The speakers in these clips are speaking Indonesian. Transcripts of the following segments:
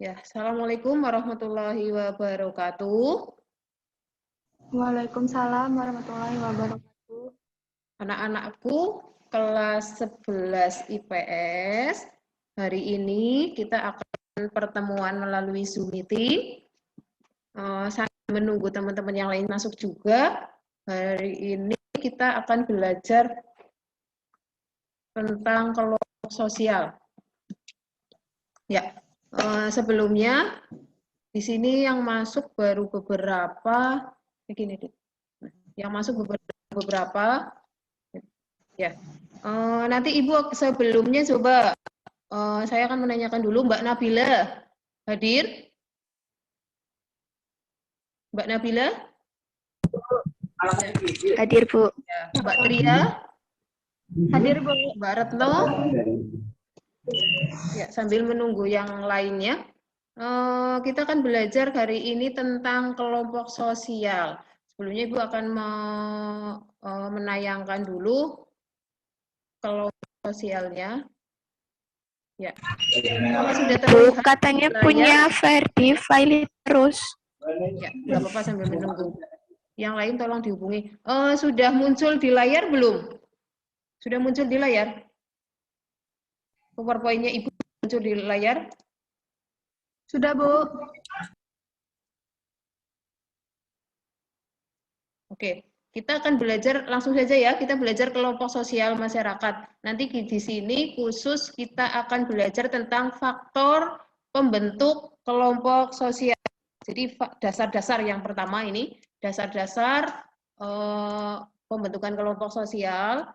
Ya, Assalamualaikum warahmatullahi wabarakatuh. Waalaikumsalam warahmatullahi wabarakatuh. Anak-anakku kelas 11 IPS, hari ini kita akan pertemuan melalui Zoom meeting. Saya menunggu teman-teman yang lain masuk juga. Hari ini kita akan belajar tentang kelompok sosial. Ya, sebelumnya di sini yang masuk baru beberapa, begini deh. Yang masuk beberapa, ya. Nanti Ibu sebelumnya coba saya akan menanyakan dulu Mbak Nabila hadir? Mbak Nabila? Hadir, Bu. Ya. Mbak Tria? Hadir, Bu. Mbak Retno? Ya, sambil menunggu yang lainnya. Kita akan belajar hari ini tentang kelompok sosial. Sebelumnya Ibu akan menayangkan dulu kelompok sosialnya. Ya. Kalau sudah terlihat, katanya punya Ferdi file terus. Ya, nggak apa-apa sambil menunggu. Yang lain tolong dihubungi. Sudah muncul di layar belum? Sudah muncul di layar? PowerPoint-nya Ibu muncul di layar? Sudah, Bu. Oke, kita akan belajar langsung saja ya. Kita belajar kelompok sosial masyarakat. Nanti di sini khusus kita akan belajar tentang faktor pembentuk kelompok sosial. Jadi dasar-dasar yang pertama ini, dasar-dasar pembentukan kelompok sosial.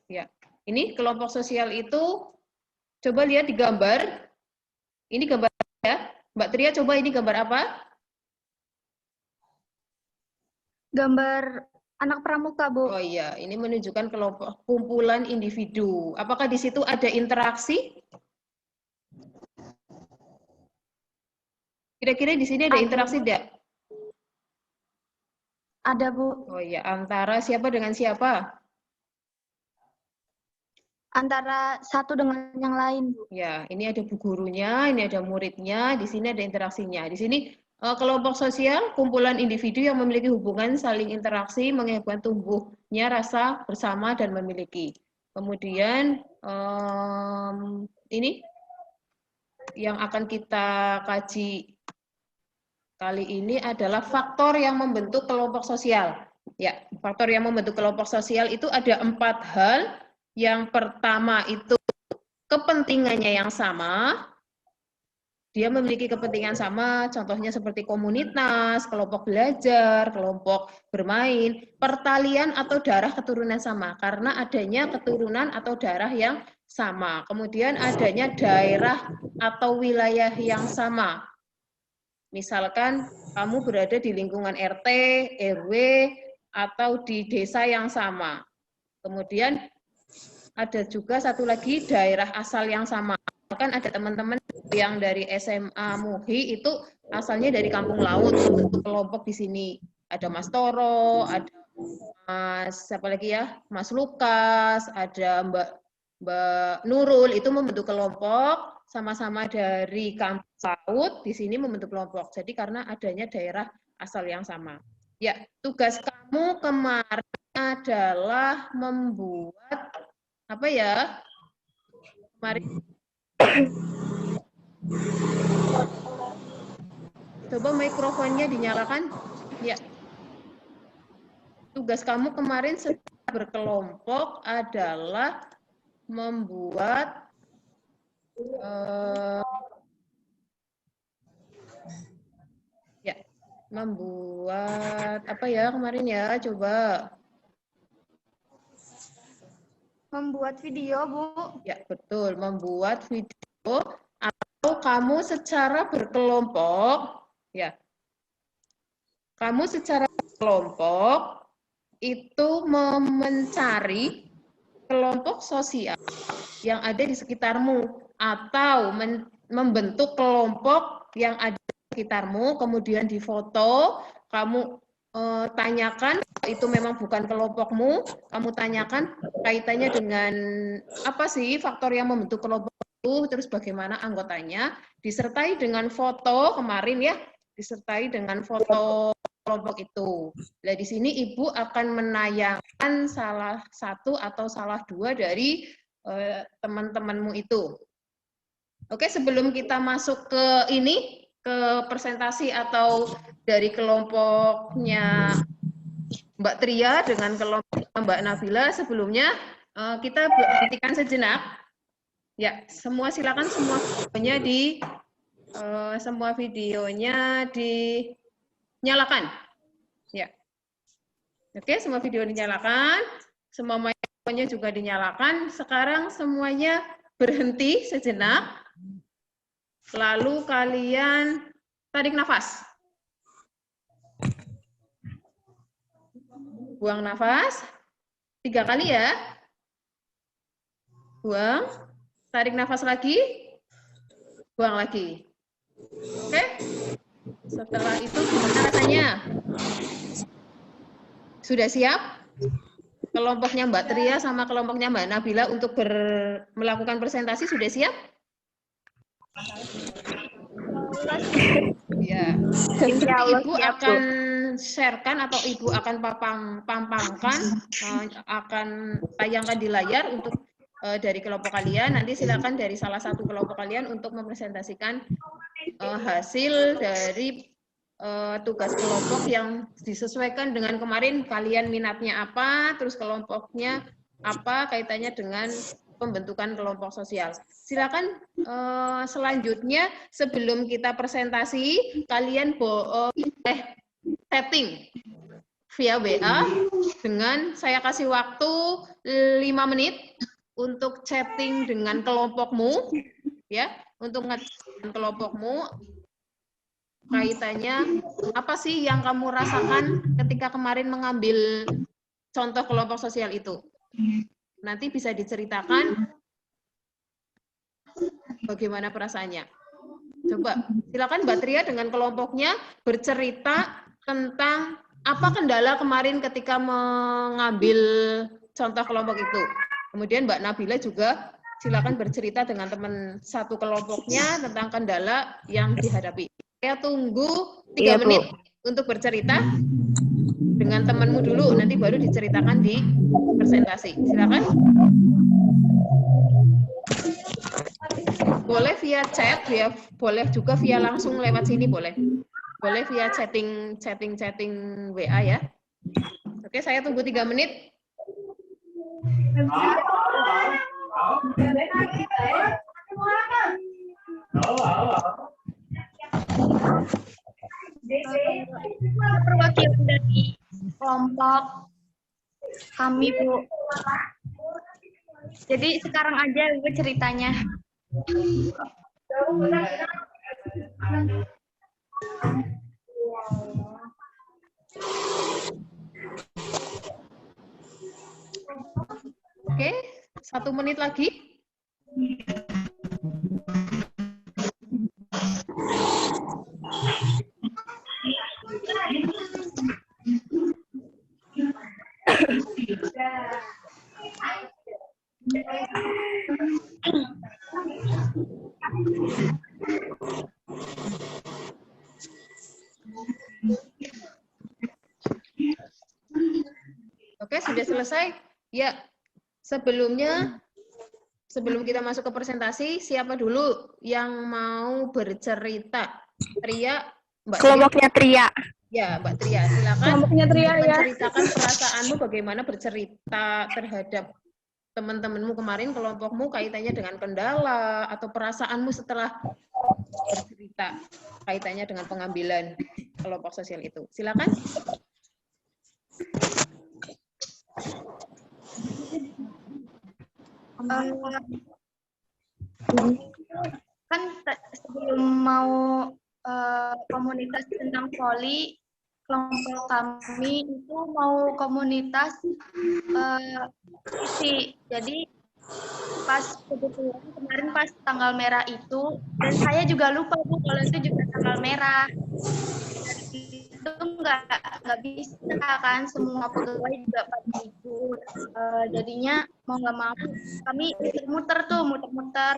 Ya, ini kelompok sosial itu coba lihat di gambar. Ini gambar ya, Mbak Tria. Coba ini gambar apa? Gambar anak pramuka, Bu. Oh iya, ini menunjukkan kelompok kumpulan individu. Apakah di situ ada interaksi? Kira-kira di sini ada interaksi tidak? Ada, Bu. Oh iya, antara siapa dengan siapa? Antara satu dengan yang lain, Bu. Ya, ini ada bu gurunya, ini ada muridnya, di sini ada interaksinya. Di sini kelompok sosial, kumpulan individu yang memiliki hubungan saling interaksi, mengakibatkan tumbuhnya rasa bersama dan memiliki. Kemudian ini yang akan kita kaji kali ini adalah faktor yang membentuk kelompok sosial. Ya, faktor yang membentuk kelompok sosial itu ada 4 hal. Yang pertama itu kepentingannya yang sama. Dia memiliki kepentingan sama, contohnya seperti komunitas, kelompok belajar, kelompok bermain, pertalian atau darah keturunan sama, karena adanya keturunan atau darah yang sama. Kemudian adanya daerah atau wilayah yang sama. Misalkan kamu berada di lingkungan RT, RW, atau di desa yang sama. Kemudian ada juga satu lagi daerah asal yang sama. Bahkan ada teman-teman yang dari SMA MUHI itu asalnya dari Kampung Laut, membentuk kelompok di sini. Ada Mas Toro, ada Mas siapa lagi ya, Mas Lukas, ada Mbak Nurul, itu membentuk kelompok, sama-sama dari Kampung Laut, di sini membentuk kelompok. Jadi karena adanya daerah asal yang sama. Ya, tugas kamu kemarin adalah membuat apa ya? Mari coba mikrofonnya dinyalakan. Ya. Tugas kamu kemarin setelah berkelompok adalah membuat membuat apa ya kemarin ya? Coba. Membuat video, Bu. Ya, betul. Membuat video atau kamu secara berkelompok, ya. Kamu secara berkelompok itu mencari kelompok sosial yang ada di sekitarmu atau membentuk kelompok yang ada di sekitarmu, kemudian difoto, kamu tanyakan itu memang bukan kelompokmu, kamu tanyakan kaitannya dengan apa sih faktor yang membentuk kelompok terus bagaimana anggotanya, disertai dengan foto kemarin ya, disertai dengan foto kelompok itu. Nah, di sini Ibu akan menayangkan salah satu atau salah dua dari teman-temanmu itu. Oke, sebelum kita masuk ke ini, ke presentasi atau dari kelompoknya Mbak Tria dengan kelompok Mbak Nabila, sebelumnya kita berhentikan sejenak. Ya, silakan semua videonya dinyalakan. Ya. Oke, semua video dinyalakan, semua mikrofonnya juga dinyalakan. Sekarang semuanya berhenti sejenak. Lalu kalian tarik nafas. Buang nafas 3 kali ya. Buang. Tarik nafas lagi. Buang lagi. Oke. Setelah itu gimana rasanya? Sudah siap? Kelompoknya Mbak Tria sama kelompoknya Mbak Nabila untuk melakukan presentasi sudah siap? Ya. Ibu akan sharekan atau Ibu akan pampangkan, akan tayangkan di layar untuk dari kelompok kalian. Nanti silakan dari salah satu kelompok kalian untuk mempresentasikan hasil dari tugas kelompok yang disesuaikan dengan kemarin kalian minatnya apa, terus kelompoknya apa, kaitannya dengan pembentukan kelompok sosial. Silakan selanjutnya sebelum kita presentasi, kalian boleh setting via WA dengan saya kasih waktu 5 menit untuk chatting dengan kelompokmu, ya, untuk ngechat kelompokmu kaitannya apa sih yang kamu rasakan ketika kemarin mengambil contoh kelompok sosial itu. Nanti bisa diceritakan bagaimana perasaannya. Coba silakan Mbak Tria dengan kelompoknya bercerita tentang apa kendala kemarin ketika mengambil contoh kelompok itu. Kemudian Mbak Nabila juga silakan bercerita dengan teman satu kelompoknya tentang kendala yang dihadapi. Saya tunggu 3 menit untuk bercerita dengan temanmu dulu, nanti baru diceritakan di presentasi. Silakan. Boleh via chat, boleh juga via langsung lewat sini, boleh. Boleh via chatting WA ya. Oke, saya tunggu 3 menit. Perwakilan dari kelompok kami, Bu. Jadi sekarang aja Bu ceritanya. Oke, 1 menit lagi. Oke, sudah selesai. Ya, sebelum kita masuk ke presentasi, siapa dulu yang mau bercerita? Tria, Mbak Kelompoknya Tria. Ya, Mbak Tria, silakan. Kelompoknya Tria ya. Menceritakan perasaanmu bagaimana bercerita terhadap teman-temanmu kemarin, kelompokmu kaitannya dengan kendala atau perasaanmu setelah bercerita kaitannya dengan pengambilan kelompok sosial itu. Silakan. Kan sebelum mau komunitas tentang voli, kelompok kami itu mau komunitas isi. Jadi pas kebetulan kemarin pas tanggal merah itu, dan saya juga lupa Bu kalau itu juga tanggal merah. Itu nggak bisa kan, semua pegawai juga pada libur. Jadinya mau nggak mau kami muter-muter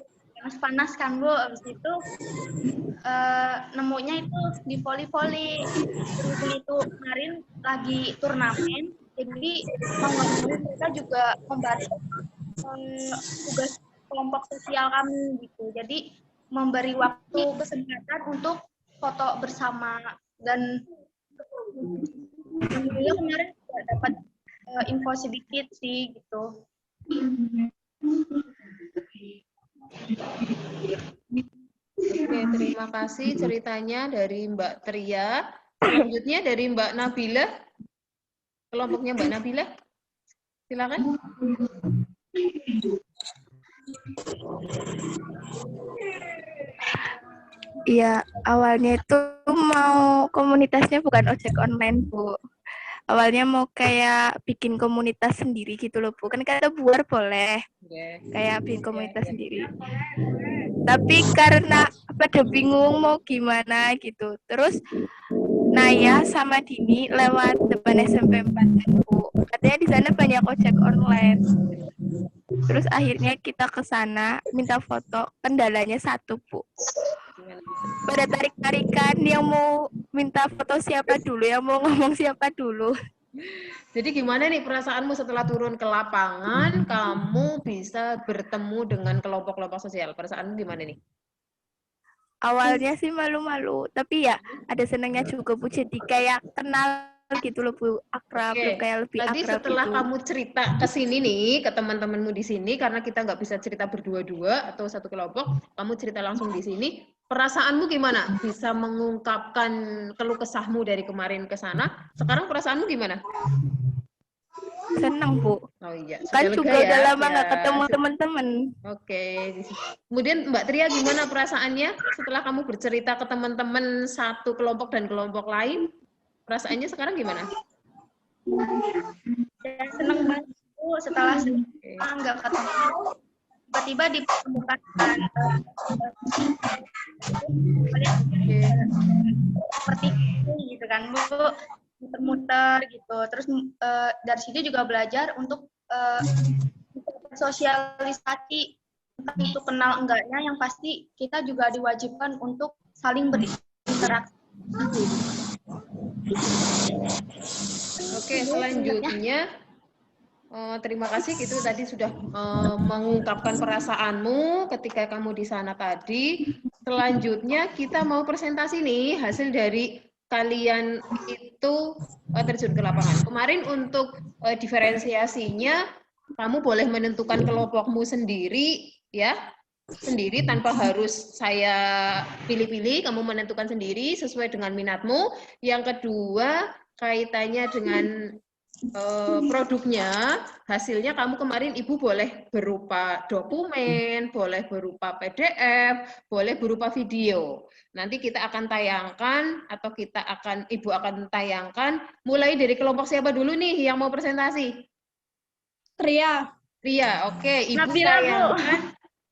panas kan Bu, habis itu nemunya itu di voli-voli. Berhubung itu kemarin lagi turnamen, jadi mau nggak mau mereka juga membantu tugas kelompok sosial kami gitu. Jadi memberi waktu kesempatan untuk foto bersama dan alhamdulillah kemarin juga dapat info sedikit sih gitu. Oke, terima kasih ceritanya dari Mbak Tria. Selanjutnya dari Mbak Nabila. Kelompoknya Mbak Nabila. Silakan. Iya, awalnya itu mau komunitasnya bukan ojek online, Bu. Awalnya mau kayak bikin komunitas sendiri gitu loh, Bu. Kan kata buar boleh, kayak bikin komunitas sendiri. Tapi karena pada bingung mau gimana gitu. Terus Naya sama Dini lewat depan SMP 4, Bu. Katanya di sana banyak ojek online. Terus akhirnya kita ke sana minta foto, kendalanya satu, Bu. Pada tarik-tarikan yang mau minta foto siapa dulu, yang mau ngomong siapa dulu. Jadi gimana nih perasaanmu setelah turun ke lapangan, kamu bisa bertemu dengan kelompok-kelompok sosial? Perasaanmu gimana nih? Awalnya sih malu-malu, tapi ya ada senangnya juga, Bu. Jadi kayak kenal gitu loh, Bu, akrab, kayak lebih Tadi akrab setelah gitu. kamu cerita ke sini nih, ke teman-temanmu di sini, karena kita nggak bisa cerita berdua-dua atau satu kelompok, kamu cerita langsung di sini, perasaanmu gimana? Bisa mengungkapkan keluh kesahmu dari kemarin ke sana, sekarang perasaanmu gimana? Senang, Bu. Oh iya, Kan sudah juga lega udah ya? lama nggak ketemu teman-teman. Oke. Kemudian Mbak Tria gimana perasaannya setelah kamu bercerita ke teman-teman satu kelompok dan kelompok lain? Perasaannya sekarang gimana? Ya, senang banget Bu, setelah nggak ketemu tiba-tiba ditemukan seperti itu gitu kan Bu, muter-muter gitu. Terus dari situ juga belajar untuk sosialisasi, entah itu kenal enggaknya, yang pasti kita juga diwajibkan untuk saling berinteraksi. Oke, selanjutnya terima kasih itu tadi sudah mengungkapkan perasaanmu ketika kamu di sana tadi. Selanjutnya kita mau presentasi nih hasil dari kalian itu terjun ke lapangan. Kemarin untuk diferensiasinya kamu boleh menentukan kelompokmu sendiri ya. Sendiri tanpa harus saya pilih-pilih, kamu menentukan sendiri sesuai dengan minatmu. Yang kedua, kaitannya dengan produknya, hasilnya kamu kemarin Ibu boleh berupa dokumen, boleh berupa PDF, boleh berupa video. Nanti kita akan tayangkan atau Ibu akan tayangkan mulai dari kelompok siapa dulu nih yang mau presentasi? Ria. Ria, oke.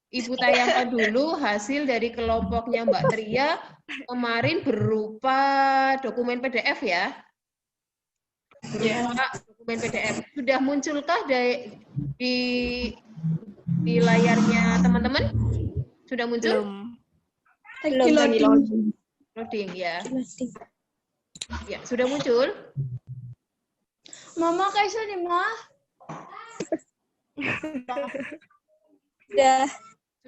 Ibu tayangkan dulu hasil dari kelompoknya Mbak Tria kemarin berupa dokumen PDF ya. Berupa dokumen PDF. Sudah munculkah di layarnya teman-teman? Sudah muncul? Belum. Loading ya. Ya, sudah muncul? Mama kaisa di mah?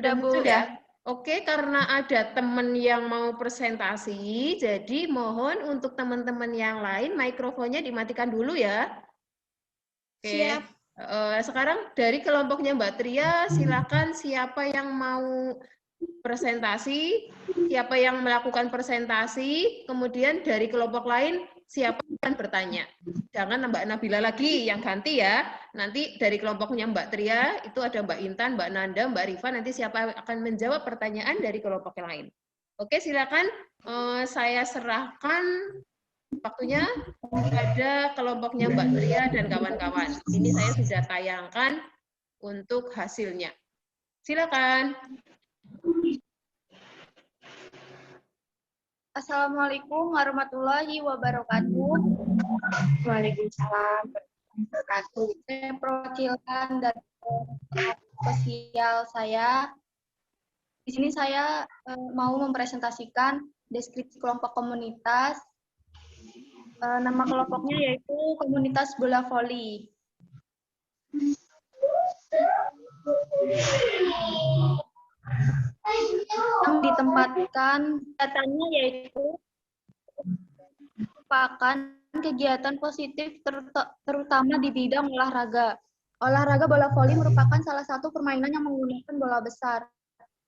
Sudah Bu ya. Oke, karena ada teman yang mau presentasi, jadi mohon untuk teman-teman yang lain mikrofonnya dimatikan dulu ya. Oke. Siap. Sekarang dari kelompoknya Mbak Tria, silakan siapa yang mau presentasi, siapa yang melakukan presentasi, kemudian dari kelompok lain siapa yang bertanya. Jangan Mbak Nabila lagi yang ganti ya. Nanti dari kelompoknya Mbak Tria itu ada Mbak Intan, Mbak Nanda, Mbak Rifa, nanti siapa akan menjawab pertanyaan dari kelompok yang lain. Oke, silakan saya serahkan waktunya pada kelompoknya Mbak Tria dan kawan-kawan. Ini saya sudah tayangkan untuk hasilnya. Silakan. Assalamualaikum warahmatullahi wabarakatuh. Waalaikumsalam warahmatullahi wabarakatuh. Saya perwakilan dari sosial saya. Di sini saya mau mempresentasikan deskripsi kelompok komunitas. Nama kelompoknya yaitu Komunitas Bola Voli. Yang ditempatkan kegiatannya yaitu merupakan kegiatan positif terutama di bidang olahraga. Olahraga bola voli merupakan salah satu permainan yang menggunakan bola besar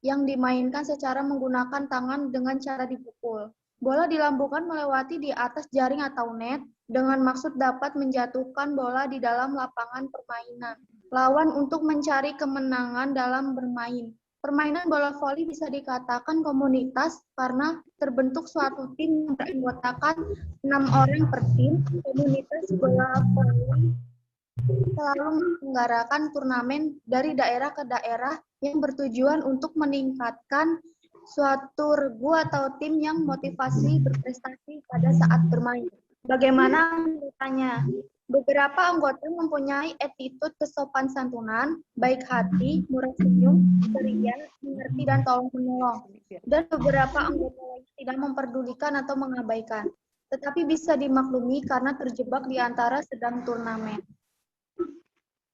yang dimainkan secara menggunakan tangan dengan cara dipukul. Bola dilambungkan melewati di atas jaring atau net dengan maksud dapat menjatuhkan bola di dalam lapangan permainan lawan untuk mencari kemenangan dalam bermain. Permainan bola voli bisa dikatakan komunitas karena terbentuk suatu tim yang beranggotakan 6 orang per tim. Komunitas bola voli selalu menyelenggarakan turnamen dari daerah ke daerah yang bertujuan untuk meningkatkan suatu regu atau tim yang motivasi berprestasi pada saat bermain. Bagaimana anggotanya? Beberapa anggota mempunyai attitude kesopan santunan, baik hati, murah senyum, ceria, mengerti, dan tolong menolong. Dan beberapa anggota lain tidak memperdulikan atau mengabaikan, tetapi bisa dimaklumi karena terjebak di antara sedang turnamen.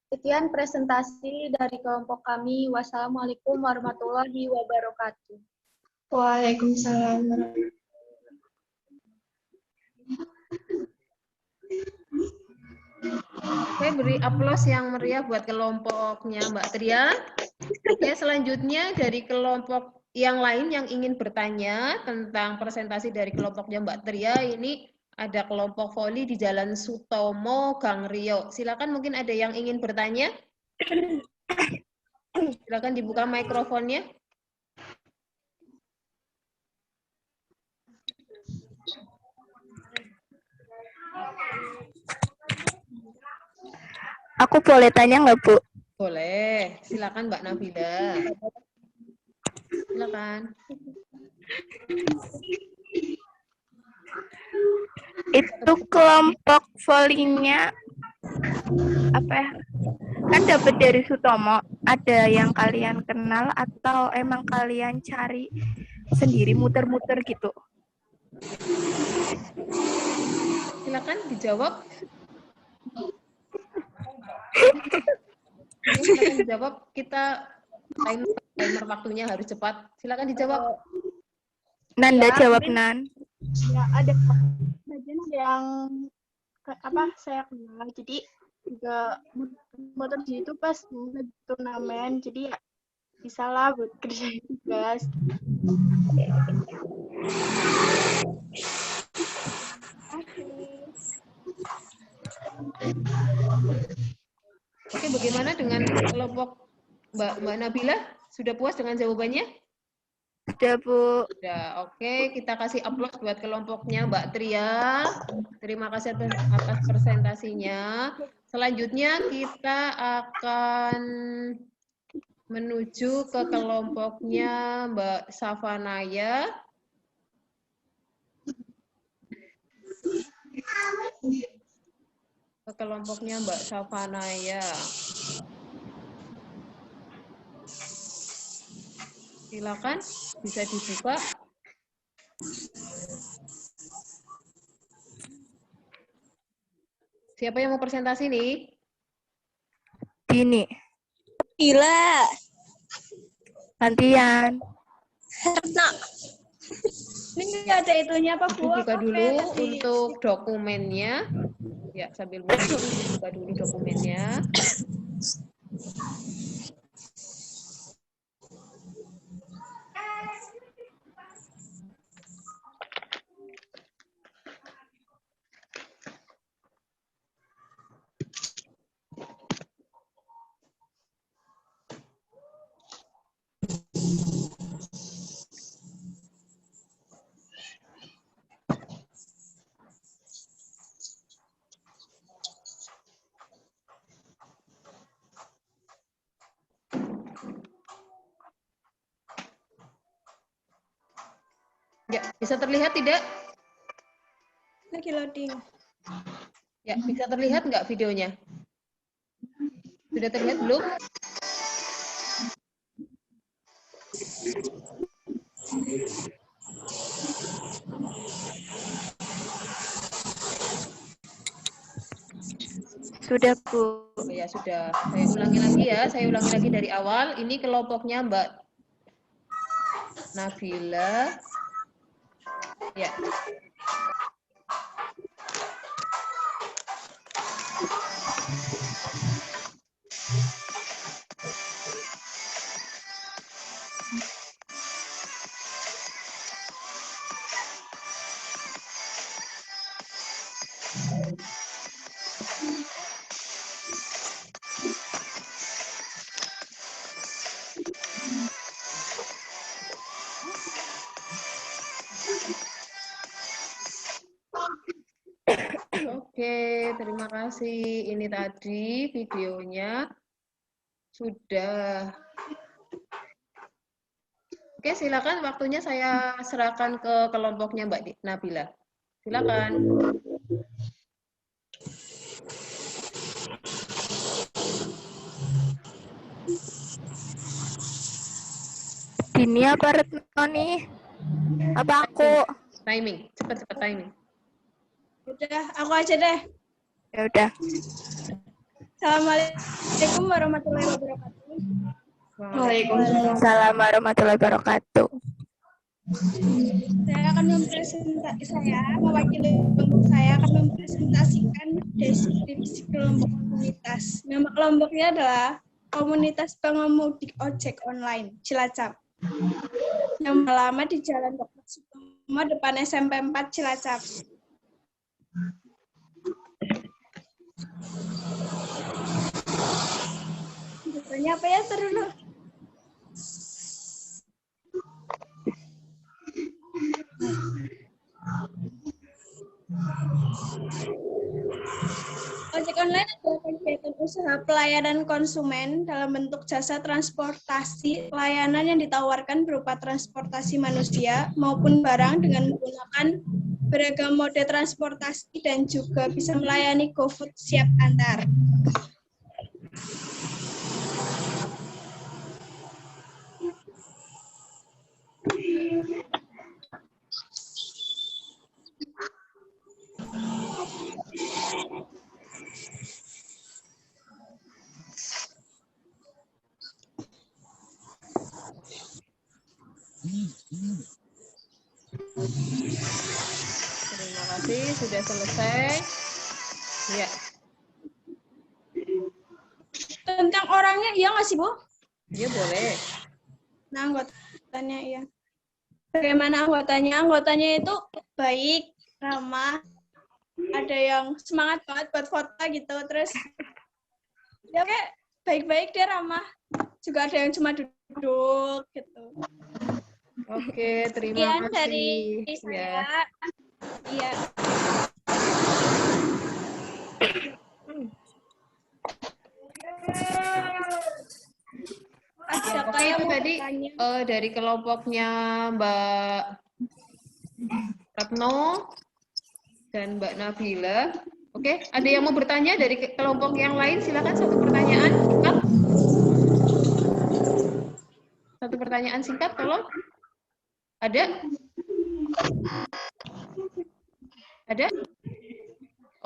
Sekian presentasi dari kelompok kami. Wassalamualaikum warahmatullahi wabarakatuh. Waalaikumsalam. Oke, beri aplaus yang meriah buat kelompoknya Mbak Tria. Oke, selanjutnya dari kelompok yang lain yang ingin bertanya tentang presentasi dari kelompoknya Mbak Tria, ini ada kelompok voli di Jalan Sutomo, Gang Rio. Silakan, mungkin ada yang ingin bertanya. Silakan dibuka mikrofonnya. Aku boleh tanya nggak, Bu? Boleh. Silakan Mbak Nabila. Silakan. Itu kelompok volinya apa ya? Kan dapat dari Sutomo. Ada yang kalian kenal atau emang kalian cari sendiri muter-muter gitu? Silakan dijawab. Silakan dijawab. Kita timer waktunya harus cepat. Silakan dijawab. Nanda Ya, jawab, mungkin- Nan. Ya, ada bagian yang saya kenal. Jadi juga motor di situ pas turnamen. Jadi ya bisa lah buat kerjain tugas. Oke, bagaimana dengan kelompok Mbak Nabila? Sudah puas dengan jawabannya? Sudah, Bu. Sudah. Oke, kita kasih aplaus buat kelompoknya Mbak Tria. Terima kasih atas presentasinya. Selanjutnya kita akan menuju ke kelompoknya Mbak Safanaya. Ke kelompoknya Mbak Safanaya. Silakan, bisa dibuka. Siapa yang mau presentasi nih? Dini. Gila. Gantian. Herna. Ini nggak ada itunya apa, Bu? Buka dulu untuk dokumennya. Ya, sambil buka dulu dokumennya. Ya, bisa terlihat tidak? Lagi loading. Ya, bisa terlihat nggak videonya? Sudah terlihat belum? Sudah, Bu. Oh, ya sudah. Saya ulangi lagi dari awal. Ini kelompoknya Mbak Nabila. Ya. Oke, terima kasih. Ini tadi videonya sudah. Oke, silakan waktunya saya serahkan ke kelompoknya Mbak Nabila. Silakan. Dini apa Retno nih? Apa aku? Timing, cepat timing. Udah, aku aja deh. Ya udah. Assalamualaikum warahmatullahi wabarakatuh. Waalaikumsalam warahmatullahi wabarakatuh. Mewakili kelompok saya akan mempresentasikan deskripsi kelompok komunitas. Nama kelompoknya adalah Komunitas Pengemudi Ojek Online Cilacap. Yang lama di Jalan Dr. Sutomo depan SMP 4 Cilacap. Tanya apa ya dulu? Ojek online adalah kegiatan usaha pelayanan konsumen dalam bentuk jasa transportasi. Layanan yang ditawarkan berupa transportasi manusia maupun barang dengan menggunakan beragam mode transportasi dan juga bisa melayani GoFood siap antar. Terima kasih, sudah selesai. Ya. Tentang orangnya, iya nggak sih, Bu? Iya, boleh. Nah, anggotanya iya. Bagaimana anggotanya? Anggotanya itu baik, ramah, ada yang semangat banget buat foto gitu, terus ya kayak baik-baik dia ramah. Juga ada yang cuma duduk gitu. Oke, terima Sekian kasih. dari Ya. saya. Iya. Ya, oke, itu tadi dari kelompoknya Mbak Retno dan Mbak Nabila. Oke, ada yang mau bertanya dari kelompok yang lain? Silakan satu pertanyaan singkat. Satu pertanyaan singkat, tolong. Ada? Ada?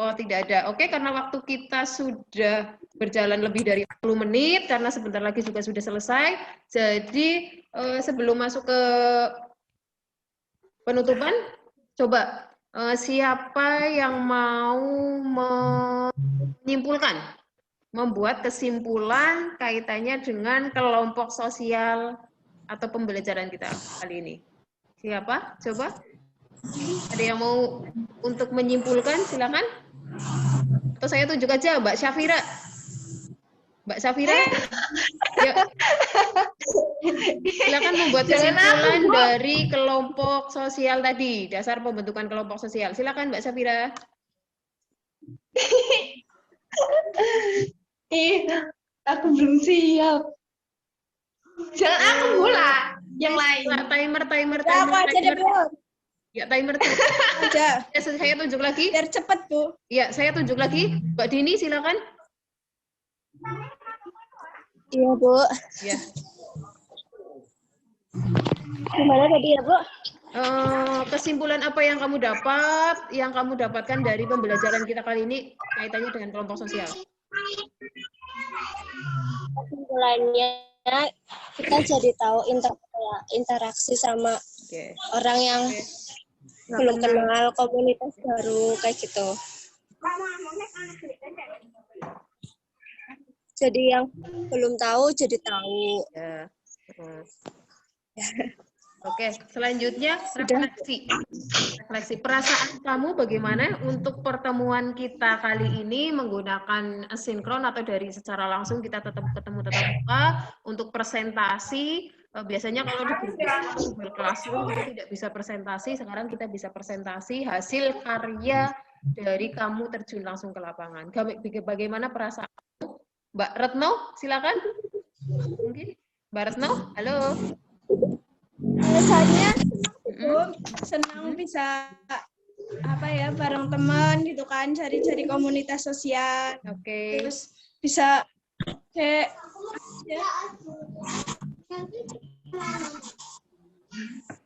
Oh, tidak ada. Oke, karena waktu kita sudah berjalan lebih dari 10 menit, karena sebentar lagi juga sudah selesai. Jadi, sebelum masuk ke penutupan, coba siapa yang mau menyimpulkan, membuat kesimpulan kaitannya dengan kelompok sosial atau pembelajaran kita kali ini. Siapa? Coba. Ada yang mau untuk menyimpulkan, silakan. Atau saya tunjuk aja, Mbak Syafira. Mbak Syafira, yuk. Silakan membuat kesimpulan dari kelompok sosial tadi, dasar pembentukan kelompok sosial. Silakan, Mbak Syafira. Aku belum siap. Jangan aku pula, yang lain. Timer. Aku aja deh, Bu. Ya, timer. Aja. Saya tunjuk lagi. Biar cepet, Bu. Ya, saya tunjuk lagi. Mbak Dini, silakan. Iya, Bu. Ya. Gimana tadi ya, Bu? Kesimpulan apa yang kamu dapatkan dari pembelajaran kita kali ini kaitannya dengan kelompok sosial? Kesimpulannya kita jadi tahu interaksi sama orang yang belum kenal, komunitas baru kayak gitu. Jadi yang belum tahu jadi tahu. Ya. Oke, selanjutnya refleksi. Perasaan kamu bagaimana untuk pertemuan kita kali ini menggunakan asinkron atau dari secara langsung kita tetap ketemu tetap muka untuk presentasi. Biasanya kalau di Google Classroom kita tidak bisa presentasi, sekarang kita bisa presentasi hasil karya dari kamu terjun langsung ke lapangan. Bagaimana perasaan kamu? Mbak Retno, silakan. Mungkin Mbak Retno, halo. Biasanya senang bisa bareng teman gitu kan, cari-cari komunitas sosial. Oke. Terus bisa kayak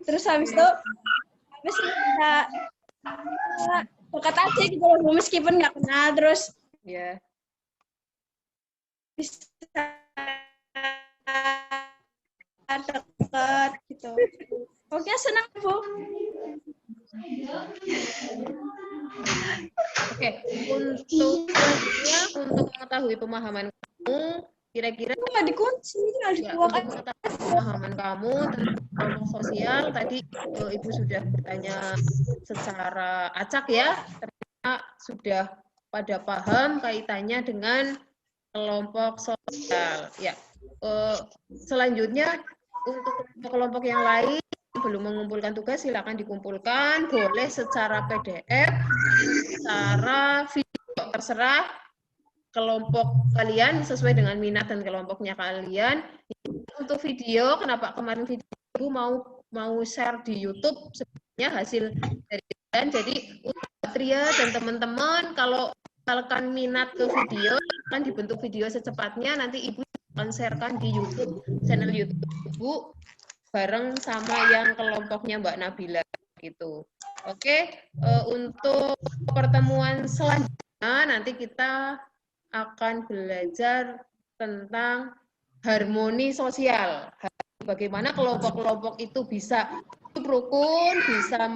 terus habis itu bisa dekat aja gitu loh, meskipun nggak kenal, terus bisa dekat gitu. Pokoknya senang, Bu. Oke, untuk mengetahui pemahaman kamu, kira-kira nggak dikunci, nggak untuk mengetahui pemahaman kamu tentang kelompok sosial, tadi Ibu sudah bertanya secara acak ya, ternyata sudah pada paham kaitannya dengan kelompok sosial. Ya, selanjutnya untuk kelompok yang lain belum mengumpulkan tugas, silakan dikumpulkan, boleh secara PDF, secara video, terserah kelompok kalian sesuai dengan minat dan kelompoknya kalian. Untuk video, kenapa kemarin video Ibu mau share di YouTube sebenarnya hasil dari kalian. Jadi untuk Tria dan teman-teman, kalau misalkan minat ke video, akan dibentuk video secepatnya, nanti Ibu akan sharekan di YouTube, channel YouTube Ibu, bareng sama yang kelompoknya Mbak Nabila gitu. Oke, untuk pertemuan selanjutnya nanti kita akan belajar tentang harmoni sosial. Bagaimana kelompok-kelompok itu bisa rukun, bisa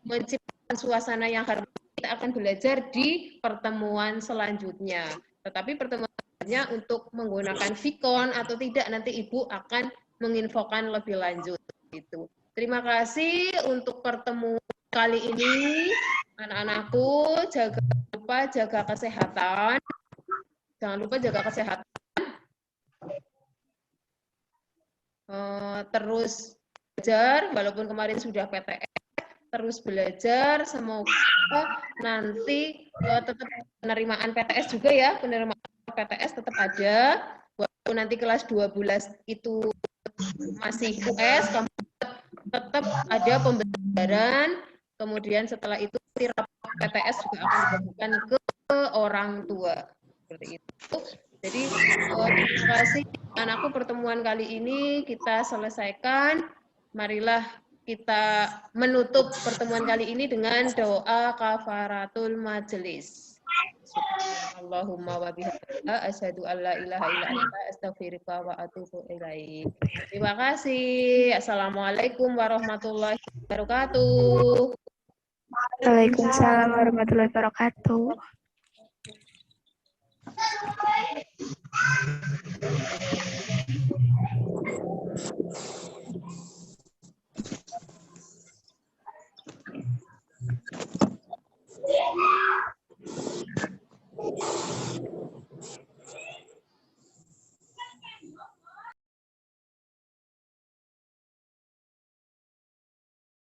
menciptakan suasana yang harmoni. Kita akan belajar di pertemuan selanjutnya. Tetapi pertemuannya untuk menggunakan Vicon atau tidak nanti Ibu akan menginfokan lebih lanjut gitu. Terima kasih untuk pertemuan kali ini, anak-anakku. Jangan lupa jaga kesehatan. Terus belajar, walaupun kemarin sudah PTS, terus belajar. Semoga nanti tetap penerimaan PTS juga ya, penerimaan PTS tetap ada. Walaupun nanti kelas 12 itu masih US, kamu tetap ada pembelajaran, kemudian setelah itu rapat PTS juga akan dibagikan ke orang tua. Seperti itu. Jadi terima kasih anakku, pertemuan kali ini kita selesaikan. Marilah kita menutup pertemuan kali ini dengan doa kafaratul majelis. Allahumma wa bihamdika asyhadu an la ilaha illa anta astaghfiruka wa atubu ilaik. Terima kasih. Assalamualaikum warahmatullahi wabarakatuh. Waalaikumsalam warahmatullahi wabarakatuh.